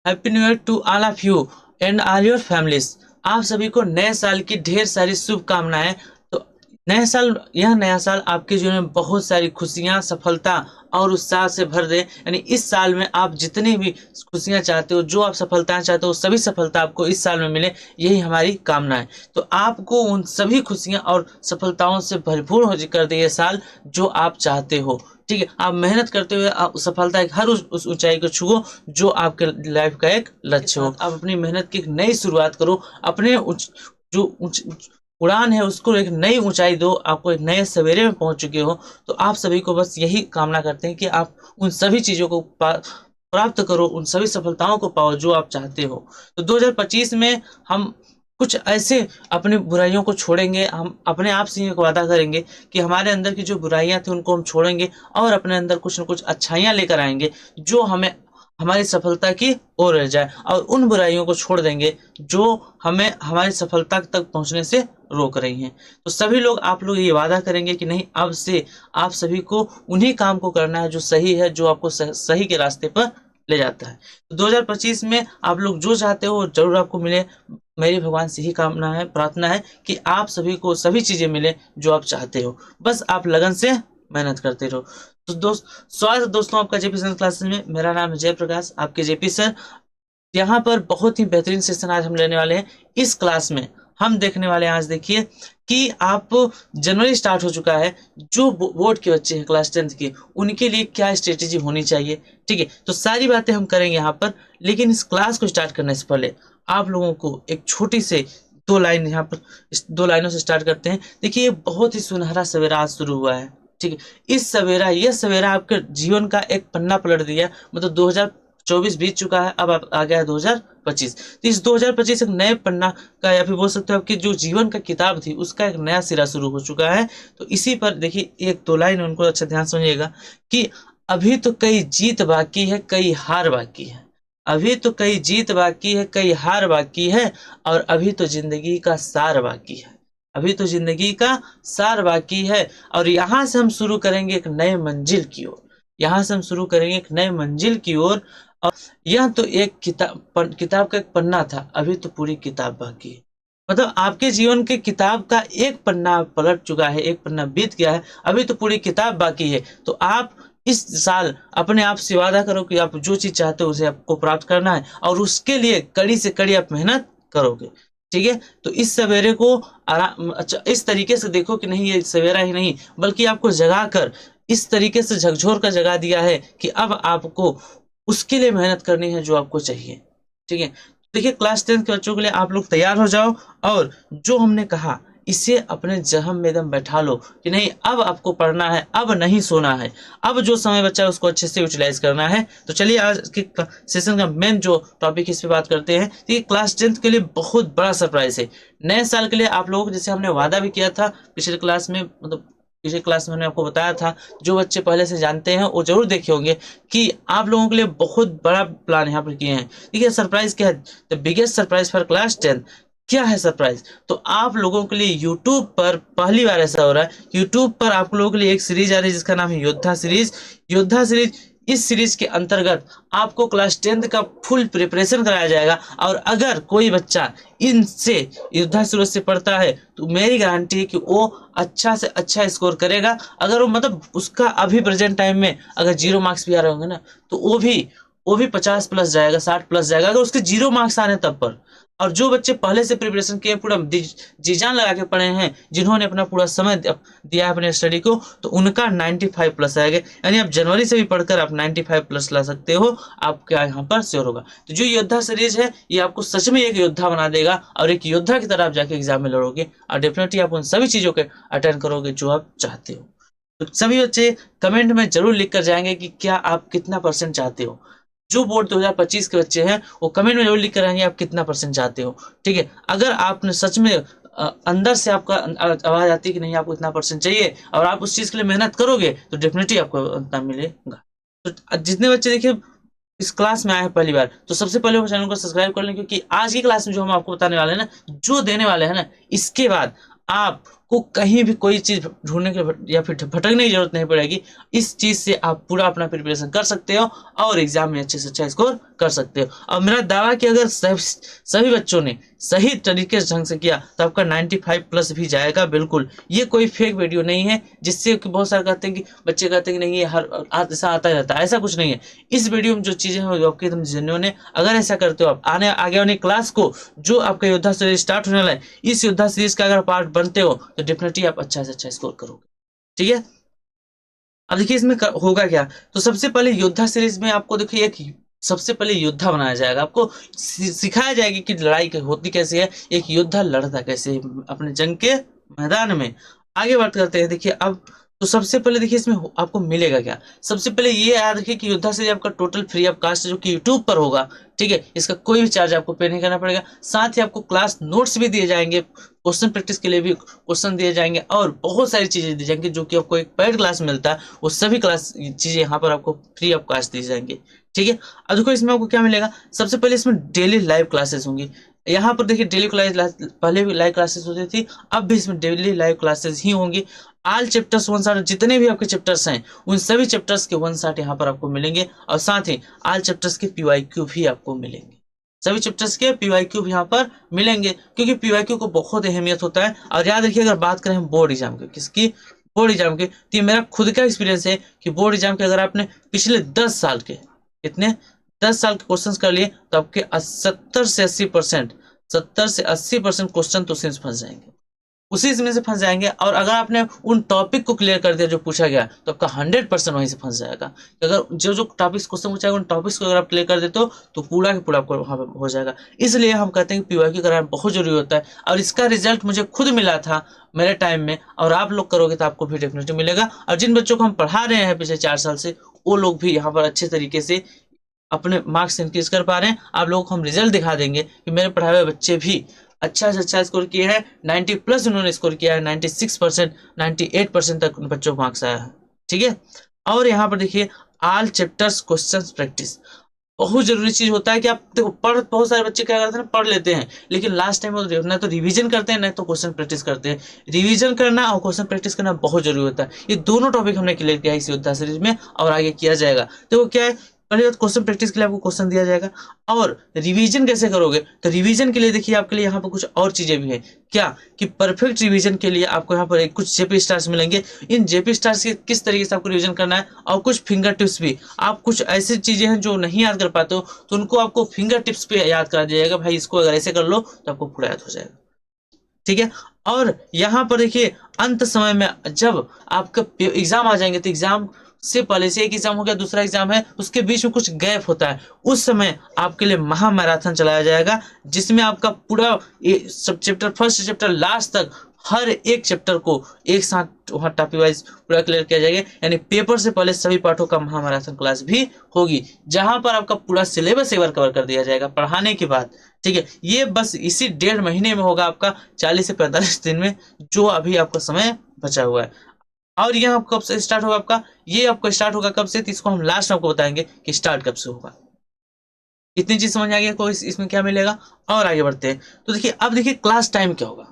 Happy new year to all of you and all your families. आप सभी को नए साल की ढेर सारी शुभकामनाएं। तो यह नया साल आपके जीवन में बहुत सारी खुशियां, सफलता और उत्साह से भर दे। यानी इस साल में आप जितनी भी खुशियां चाहते हो, जो आप सफलताएं चाहते हो, सभी सफलता आपको इस साल में मिले, यही हमारी कामना है। तो आपको उन सभी खुशियां और सफलताओं से भरपूर हो कर दे ये साल, जो आप चाहते हो। ठीक है, आप मेहनत करते हुए आप सफलता की हर उस ऊंचाई को छुओ जो आपके लाइफ का एक लक्ष्य हो। आप अपनी मेहनत की एक नई शुरुआत करो, अपने उड़ान है उसको एक नई ऊंचाई दो। आपको एक नए सवेरे में पहुंच चुके हो, तो आप सभी को बस यही कामना करते हैं कि आप उन सभी चीजों को प्राप्त करो, उन सभी सफलताओं को पाओ जो आप चाहते हो। तो 2025 में हम कुछ ऐसे अपनी बुराइयों को छोड़ेंगे। हम अपने आप से एक वादा करेंगे कि हमारे अंदर की जो बुराइयां थी उनको हम छोड़ेंगे और अपने अंदर कुछ न कुछ अच्छाइयां लेकर आएंगे जो हमें हमारी सफलता की ओर ले जाए, और उन बुराइयों को छोड़ देंगे जो हमें हमारी सफलता तक पहुंचने से रोक रही हैं। तो सभी लोग, आप लोग ये वादा करेंगे कि नहीं, अब से आप सभी को उन्हीं काम को करना है जो सही है, जो आपको सही के रास्ते पर ले जाता है। तो 2025 में आप लोग जो चाहते हो जरूर आपको मिले। मेरी भगवान से ही कामना है, प्रार्थना है कि आप सभी को सभी चीजें मिले जो आप चाहते हो। बस आप लगन से मेहनत करते रहो। तो स्वागत दोस्तों आपका जेपी सर क्लासेस में। मेरा नाम है जयप्रकाश, आपके जेपी सर। यहाँ पर बहुत ही बेहतरीन सेशन आज हम लेने वाले हैं। इस क्लास में हम देखने वाले हैं, आज देखिए कि आप जनवरी स्टार्ट हो चुका है, जो बोर्ड के बच्चे हैं क्लास 10th के, उनके लिए क्या स्ट्रेटेजी होनी चाहिए। ठीक है, तो सारी बातें हम करेंगे यहाँ पर। लेकिन इस क्लास को स्टार्ट करने से पहले आप लोगों को एक छोटी से 2 लाइन यहाँ पर, इस 2 लाइनों से स्टार्ट करते हैं। देखिए, बहुत ही सुनहरा सवेरा आज शुरू हुआ है। ठीक है, यह सवेरा आपके जीवन का एक पन्ना पलट दिया। मतलब 2024 बीत चुका है, अब आ गया है 2025। तो इस 2025 एक नए पन्ना का, या फिर बोल सकते हो आपकी जो जीवन का किताब थी उसका एक नया सिरा शुरू हो चुका है। तो इसी पर देखिए, 1-2 लाइन उनको अच्छा ध्यान समझिएगा कि अभी तो कई जीत बाकी है, कई हार बाकी है। अभी तो कई जीत बाकी है, कई हार बाकी है, और अभी तो जिंदगी का सार बाकी है। अभी तो जिंदगी का सार बाकी है। और यहाँ से हम शुरू करेंगे एक नए मंजिल की ओर। यहाँ से हम शुरू करेंगे एक नए मंजिल की ओर। और यह तो एक किताब का एक पन्ना था, अभी तो पूरी किताब बाकी है। मतलब आपके जीवन के किताब का एक पन्ना पलट चुका है, एक पन्ना बीत गया है, अभी तो पूरी किताब बाकी है। तो आप इस साल अपने आप से वादा करो कि आप जो चीज चाहते हो उसे आपको प्राप्त करना है, और उसके लिए कड़ी से कड़ी आप मेहनत करोगे। ठीक है, तो इस सवेरे को आराम, अच्छा इस तरीके से देखो कि नहीं, ये सवेरा ही नहीं बल्कि आपको जगा कर इस तरीके से झकझोर कर जगा दिया है कि अब आपको उसके लिए मेहनत करनी है जो आपको चाहिए। ठीक है, देखिए क्लास 10 के बच्चों के लिए आप लोग तैयार हो जाओ, और जो हमने कहा इसे अपने जहम में एकदम बैठा लो कि नहीं, अब आपको पढ़ना है, अब नहीं सोना है। अब जो समय बचा है उसको अच्छे से यूटिलाइज करना है। तो चलिए आज के सेशन का मेन जो टॉपिक इस पे बात करते हैं। तो ये क्लास 10 के लिए बहुत बड़ा सरप्राइज है। नए साल के लिए आप लोगों को, जैसे हमने वादा भी किया था पिछले क्लास में, मतलब पिछले क्लास में मैंने आपको बताया था, जो बच्चे पहले से जानते हैं वो जरूर देखे होंगे कि आप लोगों के लिए बहुत बड़ा प्लान यहाँ पर किए हैं। देखिए सरप्राइज क्या है, the biggest surprise for class 10। क्या है सरप्राइज? तो आप लोगों के लिए यूट्यूब पर पहली बार ऐसा हो रहा है, यूट्यूब पर आप लोगों के लिए एक सीरीज आ रही है जिसका नाम है योद्धा सीरीज। योद्धा सीरीज, इस सीरीज के अंतर्गत आपको क्लास 10th का फुल प्रिपरेशन कराया जाएगा। और अगर कोई बच्चा इनसे योद्धा सीरीज से पढ़ता है तो मेरी गारंटी है कि वो अच्छा से अच्छा स्कोर करेगा। अगर वो, मतलब उसका अभी प्रेजेंट टाइम में अगर 0 मार्क्स भी आ रहे होंगे ना, तो वो भी 50+ जाएगा, 60+ जाएगा, अगर उसके 0 मार्क्स आ रहे हैं तब पर। और जो बच्चे पहले से प्रिपरेशन किए, पूरा जी जान लगा के पढ़े हैं, जिन्होंने अपना पूरा समय दिया है अपने स्टडी को, तो उनका 95+ आएगा। यानी आप जनवरी से भी पढ़कर आप 95+ ला सकते हो, आपका यहाँ पर श्योर होगा। तो जो योद्धा सीरीज है ये आपको सच में एक योद्धा बना देगा, और एक योद्धा की तरह आप जाके एग्जाम में लड़ोगे, और डेफिनेटली आप उन सभी चीजों के अटेंड करोगे जो आप चाहते हो। तो सभी बच्चे कमेंट में जरूर लिख कर जाएंगे कि क्या आप कितना परसेंट चाहते हो। जो बोर्ड 2025 के बच्चे हैं वो कमेंट में जरूर लिख कर आएंगे आप कितना परसेंट चाहते हो। ठीक है, अगर आपने सच में अंदर से आपका आवाज आती है कि नहीं आपको इतना परसेंट चाहिए, और आप उस चीज के लिए मेहनत करोगे, तो डेफिनेटली आपको उतना मिलेगा। तो जितने बच्चे देखिए इस क्लास में आए हैं पहली बार, तो सबसे पहले वो चैनल को सब्सक्राइब कर लें, क्योंकि आज की क्लास में जो हम आपको बताने वाले हैं ना, जो देने वाले हैं ना, इसके बाद आपको आपको कहीं भी कोई चीज ढूंढने के या फिर भटकने की जरूरत नहीं पड़ेगी। इस चीज से आप पूरा अपना प्रिपरेशन कर सकते हो और एग्जाम में अच्छे से अच्छा स्कोर कर सकते हो। और मेरा दावा कि अगर सभी बच्चों ने सही तरीके से ढंग से किया तो आपका 95 प्लस भी जाएगा। बिल्कुल ये कोई फेक वीडियो नहीं है जिससे कि बहुत सारे कहते हैं कि बच्चे कहते हैं कि नहीं ये हर ऐसा आता ही रहता है, ऐसा कुछ नहीं है। इस वीडियो में जो चीजें हैं वो आपके एकदम जेन्युइन है। अगर ऐसा करते हो आप आगे वाली क्लास को जो आपका योद्धा सीरीज स्टार्ट होने वाला है, इस योद्धा सीरीज का अगर पार्ट बनते हो तो डेफिनेटली आप अच्छा से अच्छा स्कोर करोगे। ठीक है, अब देखिए इसमें होगा क्या। तो सबसे पहले योद्धा सीरीज में आपको देखिए एक सबसे पहले योद्धा बनाया जाएगा, आपको सिखाया जाएगा कि लड़ाई होती कैसे है, एक योद्धा लड़ता कैसे है अपने जंग के मैदान में। आगे बात करते हैं। देखिए अब तो सबसे पहले देखिए इसमें आपको मिलेगा क्या। सबसे पहले ये याद रखिए कि योद्धा सीरीज आपका टोटल फ्री ऑफ कास्ट जो कि यूट्यूब पर होगा। ठीक है, इसका कोई भी चार्ज आपको पे नहीं करना पड़ेगा। साथ ही आपको क्लास नोट्स भी दिए जाएंगे, क्वेश्चन प्रैक्टिस के लिए भी क्वेश्चन दिए जाएंगे और बहुत सारी चीजें दी जाएंगी जो कि आपको एक पेड क्लास मिलता है, वो सभी क्लास चीजें यहाँ पर आपको फ्री ऑफ कास्ट दी जाएंगी। ठीक है, अब देखो इसमें आपको क्या मिलेगा। सबसे पहले इसमें डेली लाइव क्लासेस होंगी। यहाँ पर देखिए डेली क्लास पहले भी लाइव क्लासेस होती थी, अब भी इसमें डेली लाइव क्लासेस ही होंगी। ऑल चैप्टर्स वन शॉट, जितने भी आपके चैप्टर्स हैं उन सभी चैप्टर्स के वन शॉट यहाँ पर आपको मिलेंगे और साथ ही ऑल चैप्टर्स के पीवाईक्यू भी आपको मिलेंगे। सभी चैप्टर्स के पीवाईक्यू भी यहाँ पर मिलेंगे क्योंकि पीवाईक्यू को बहुत अहमियत होता है। और याद रखिए अगर बात करें हम बोर्ड एग्जाम की, किसकी, बोर्ड एग्जाम की, तो ये मेरा खुद का एक्सपीरियंस है कि बोर्ड एग्जाम के अगर आपने पिछले 10 साल के कितने 10 साल के क्वेश्चन कर लिए तो आपके 70 से 80% क्वेश्चन तो सिंस फंस जाएंगे, उसी में से फंस जाएंगे। और अगर आपने उन टॉपिक को क्लियर कर दिया जो पूछा गया तो आपका 100% वहीं से फंस जाएगा। कि अगर जो जो टॉपिक्स क्वेश्चन पूछा गया उन टॉपिक्स को अगर आप क्लियर कर देते हो तो पूरा के पूरा आपको वहाँ पे हो जाएगा। इसलिए हम कहते हैं कि पीवाईक्यू कराना बहुत जरूरी होता है और इसका रिजल्ट मुझे खुद मिला था मेरे टाइम में, और आप लोग करोगे तो आपको भी डेफिनेटली मिलेगा। और जिन बच्चों को हम पढ़ा रहे हैं पिछले 4 साल से वो लोग भी यहाँ पर अच्छे तरीके से अपने मार्क्स इंक्रीज कर पा रहे हैं। आप लोगों को हम रिजल्ट दिखा देंगे कि मेरे पढ़ाए हुए बच्चे भी अच्छा से अच्छा स्कोर किए हैं। 90 प्लस उन्होंने स्कोर किया है, 96%, 98% तक बच्चों को मार्क्स आया है। ठीक है, और यहाँ पर देखिए ऑल चैप्टर्स क्वेश्चंस प्रैक्टिस बहुत जरूरी चीज होता है कि आप देखो बहुत सारे बच्चे क्या करते हैं पढ़ लेते हैं लेकिन लास्ट टाइम ना तो रिवीजन करते हैं ना तो क्वेश्चन प्रैक्टिस करते हैं। रिवीजन करना और क्वेश्चन प्रैक्टिस करना बहुत जरूरी होता है। ये दोनों टॉपिक हमने क्लियर किया है इस योद्धा सीरीज में और आगे किया जाएगा। तो वो क्या है, पहले बात क्वेश्चन प्रैक्टिस के लिए आपको क्वेश्चन दिया जाएगा और रिवीजन कैसे करोगे। तो रिवीजन के लिए देखिए आपके लिए यहाँ पर कुछ और चीजें भी हैं क्या कि परफेक्ट रिवीजन के लिए आपको यहाँ पर कुछ जेपी स्टार्स मिलेंगे। इन जेपी स्टार्स के किस तरीके से आपको रिवीजन करना है और कुछ फिंगर टिप्स भी। आप कुछ ऐसी चीजें हैं जो नहीं याद कर पाते हो तो उनको आपको फिंगर टिप्स पे याद करा दिया जाएगा, भाई इसको अगर ऐसे कर लो तो आपको पूरा याद हो जाएगा। ठीक है, और यहाँ पर देखिए अंत समय में जब आपका एग्जाम आ जाएंगे तो एग्जाम से पहले से एक एग्जाम हो गया दूसरा एग्जाम है उसके बीच में कुछ गैप होता है, उस समय आपके लिए महा मैराथन चलाया जाएगा जिसमें आपका पूरा सब चैप्टर फर्स्ट चैप्टर लास्ट तक हर एक चैप्टर को एक साथ वहाँ टॉपिक वाइज पूरा क्लियर किया जाएगा। यानी पेपर से पहले सभी पाठों का महा मैराथन क्लास भी होगी जहां पर आपका पूरा सिलेबस एक बार कवर कर दिया जाएगा पढ़ाने के बाद। ठीक है, ये बस इसी 1.5 महीने में होगा आपका 40 से 45 दिन में जो अभी आपका समय बचा हुआ है। और यह कब से स्टार्ट होगा आपका, ये आपको स्टार्ट होगा कब से, तो इसको हम लास्ट में आपको बताएंगे कि स्टार्ट कब से होगा। इतनी चीज समझ आ गया को इसमें क्या मिलेगा। और आगे बढ़ते हैं तो देखिए अब देखिए क्लास टाइम क्या होगा।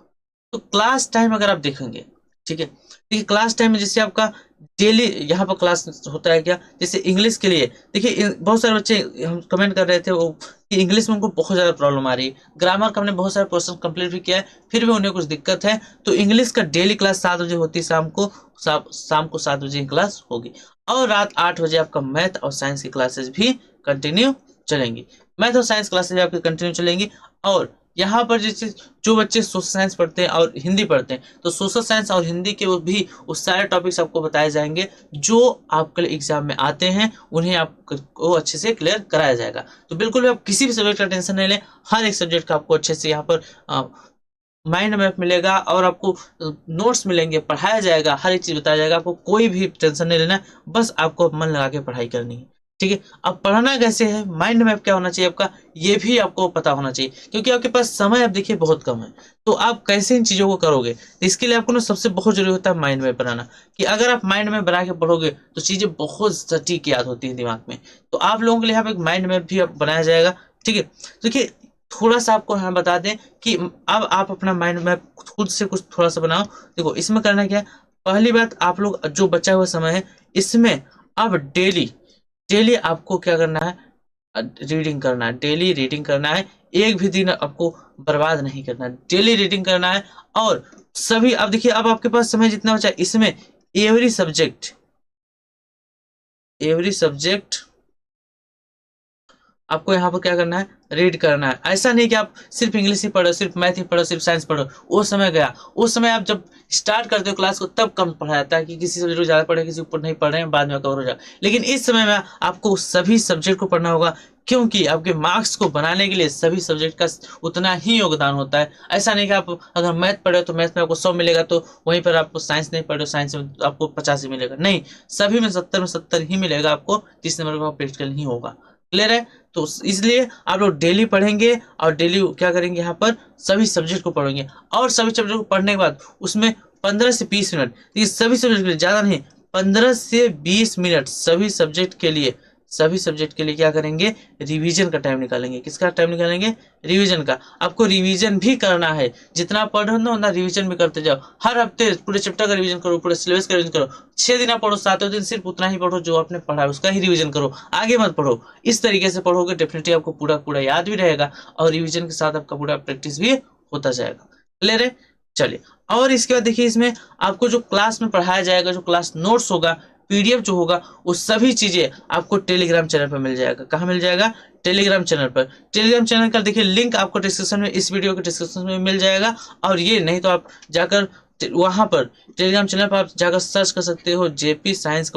तो क्लास टाइम अगर आप देखेंगे, ठीक है, देखिए क्लास टाइम में जैसे आपका डेली यहाँ पर क्लास होता है क्या, जैसे इंग्लिश के लिए देखिए बहुत सारे बच्चे हम कमेंट कर रहे थे वो कि इंग्लिश में उनको बहुत ज़्यादा प्रॉब्लम आ रही है। ग्रामर का हमने बहुत सारे क्वेश्चन कंप्लीट भी किया है फिर भी उन्हें कुछ दिक्कत है। तो इंग्लिश का डेली क्लास 7 बजे होती है, शाम को 7 बजे क्लास होगी और रात 8 बजे आपका मैथ और साइंस की क्लासेस भी कंटिन्यू चलेंगी। मैथ और साइंस क्लासेस आपकी कंटिन्यू चलेंगी। और यहाँ पर जैसे जो बच्चे सोशल साइंस पढ़ते हैं और हिंदी पढ़ते हैं तो सोशल साइंस और हिंदी के वो भी उस सारे टॉपिक्स आपको बताए जाएंगे जो आपके लिए एग्जाम में आते हैं, उन्हें आपको अच्छे से क्लियर कराया जाएगा। तो बिल्कुल भी आप किसी भी सब्जेक्ट का टेंशन नहीं लें, हर एक सब्जेक्ट का आपको अच्छे से यहाँ पर माइंड मैप मिलेगा और आपको नोट्स मिलेंगे, पढ़ाया जाएगा, हर एक चीज बताया जाएगा। आपको कोई भी टेंशन नहीं लेना, बस आपको मन लगा के पढ़ाई करनी है। ठीक है, अब पढ़ना कैसे है, माइंड मैप क्या होना चाहिए आपका, ये भी आपको पता होना चाहिए क्योंकि आपके पास समय अब देखिए बहुत कम है। तो आप कैसे इन चीजों को करोगे, तो इसके लिए आपको ना सबसे बहुत जरूरी होता है माइंड मैप बनाना। कि अगर आप माइंड मैप बना के पढ़ोगे तो चीजें बहुत सटीक याद होती है दिमाग में। तो आप लोगों के लिए यहाँ पे एक माइंड मैप भी बनाया जाएगा। ठीक है, देखिए थोड़ा सा आपको यहाँ बता दें कि अब आप अपना माइंड मैप खुद से कुछ थोड़ा सा बनाओ। देखो इसमें करना क्या है, पहली बात आप लोग जो बचा हुआ समय है इसमें अब डेली डेली आपको क्या करना है, रीडिंग करना है, डेली रीडिंग करना है। एक भी दिन आपको बर्बाद नहीं करना है, डेली रीडिंग करना है। और सभी, अब देखिए अब आपके पास समय जितना बचा है इसमें एवरी सब्जेक्ट आपको यहाँ पर क्या करना है, रीड करना है। ऐसा नहीं कि आप सिर्फ इंग्लिश ही पढ़ो, सिर्फ मैथ ही पढ़ो, सिर्फ साइंस पढ़ो, वो समय गया। उस समय आप जब स्टार्ट करते हो क्लास को तब कम पढ़ा जाता है कि किसी सब्जेक्ट को ज़्यादा पढ़े, किसी ऊपर नहीं पढ़ रहे हैं, बाद में कवर हो जाए। लेकिन इस समय में आपको सभी सब्जेक्ट को पढ़ना होगा, क्योंकि आपके मार्क्स को बनाने के लिए सभी सब्जेक्ट का उतना ही योगदान होता है। ऐसा नहीं कि आप अगर मैथ पढ़े तो मैथ में आपको 100 मिलेगा, तो वहीं पर आपको साइंस नहीं पढ़े साइंस में आपको 50 ही मिलेगा। नहीं, सभी में 70 ही मिलेगा आपको, 30 नंबर का प्रैक्टिकल ही होगा। क्लियर है? तो इसलिए आप लोग डेली पढ़ेंगे और डेली क्या करेंगे, यहाँ पर सभी सब्जेक्ट को पढ़ेंगे। और सभी सब्जेक्ट को पढ़ने के बाद उसमें 15 से 20 मिनट, ये सभी सब्जेक्ट के लिए, ज़्यादा नहीं, 15 से 20 मिनट सभी सब्जेक्ट के लिए क्या करेंगे, रिवीजन का टाइम निकालेंगे। किसका टाइम निकालेंगे? रिवीजन का। आपको रिवीजन भी करना है, जितना पढ़ो ना उतना रिवीजन भी करते जाओ। हर हफ्ते पूरे चैप्टर का रिवीजन करो, पूरे सिलेबस का रिवीजन करो। 6 दिन आप पढ़ो, 7वें दिन सिर्फ उतना ही पढ़ो जो आपने पढ़ा है, उसका ही रिवीजन करो, आगे मत पढ़ो। इस तरीके से पढ़ोगे डेफिनेटली आपको पूरा पूरा याद भी रहेगा और रिवीजन के साथ आपका पूरा प्रैक्टिस भी होता जाएगा। क्लियर है? चलिए, और इसके बाद देखिए इसमें आपको जो क्लास में पढ़ाया जाएगा, जो क्लास नोट्स होगा, पीडीएफ जो होगा, वो सभी चीजें आपको टेलीग्राम चैनल पर मिल जाएगा। कहाँ मिल जाएगा? टेलीग्राम चैनल पर। टेलीग्राम चैनल का देखिए लिंक आपको डिस्क्रिप्शन में, इस वीडियो के डिस्क्रिप्शन में मिल जाएगा। और ये नहीं तो आप जाकर वहां पर टेलीग्राम चैनल पर आप जाकर सर्च कर सकते हो जेपी साइंस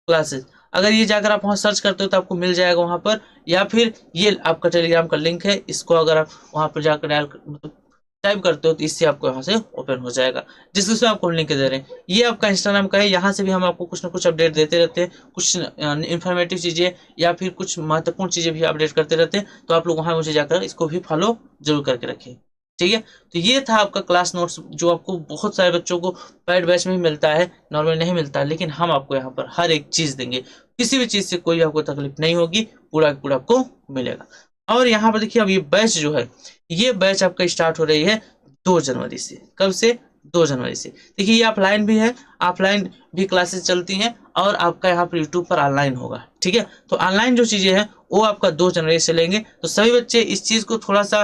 क्लासेस। अगर ये जाकर आप वहाँ सर्च करते हो तो आपको मिल जाएगा वहाँ पर, या फिर ये आपका टेलीग्राम का लिंक है, इसको अगर आप वहाँ पर जाकर डायल मतलब टाइप करते हो तो इससे आपको यहाँ से ओपन हो जाएगा, जिसमें आपको लिंक दे रहे हैं। ये आपका इंस्टाग्राम का है, यहाँ से भी हम आपको कुछ ना कुछ अपडेट देते रहते हैं, कुछ इन्फॉर्मेटिव चीज़ें या फिर कुछ महत्वपूर्ण चीज़ें भी अपडेट करते रहते हैं। तो आप लोग वहाँ मुझे जाकर इसको भी फॉलो जरूर करके रखें। ठीक है, तो ये था आपका क्लास नोट्स, जो आपको बहुत सारे बच्चों को पेड बैच में ही मिलता है, नॉर्मल नहीं मिलता। लेकिन हम आपको यहाँ पर हर एक चीज़ देंगे, किसी भी चीज़ से कोई आपको तकलीफ नहीं होगी, पूरा पूरा आपको मिलेगा। और यहाँ पर देखिए अब ये बैच जो है, ये बैच आपका स्टार्ट हो रही है 2 जनवरी से। कब से? 2 जनवरी से। देखिए ये ऑफलाइन भी है, ऑफलाइन भी क्लासेस चलती हैं, और आपका यहाँ पर यूट्यूब पर ऑनलाइन होगा। ठीक है, तो ऑनलाइन जो चीज़ें हैं वो आपका 2 जनवरी से लेंगे। तो सभी बच्चे इस चीज़ को थोड़ा सा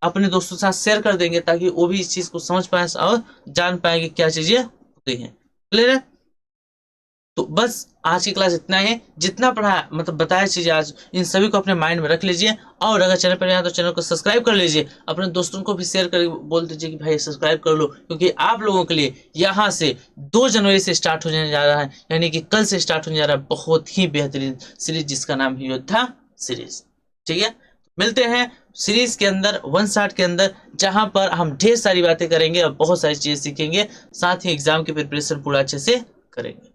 अपने दोस्तों के साथ शेयर कर देंगे, ताकि वो भी इस चीज़ को समझ पाए और जान पाए कि क्या चीज़ें होती हैं। क्लियर है? तो बस आज की क्लास इतना है। जितना पढ़ा मतलब बताया चीज़ें आज, इन सभी को अपने माइंड में रख लीजिए। और अगर चैनल पर नया तो चैनल को सब्सक्राइब कर लीजिए, अपने दोस्तों को भी शेयर कर बोल दीजिए कि भाई सब्सक्राइब कर लो, क्योंकि आप लोगों के लिए यहाँ से 2 जनवरी से स्टार्ट होने जा रहा है, यानी कि कल से स्टार्ट होने जा रहा है बहुत ही बेहतरीन सीरीज, जिसका नाम है योद्धा सीरीज। ठीक है, मिलते हैं सीरीज के अंदर, 1 शॉट के अंदर, जहां पर हम ढेर सारी बातें करेंगे और बहुत सारी चीजें सीखेंगे, साथ ही एग्जाम की प्रिपरेशन पूरा अच्छे से करेंगे।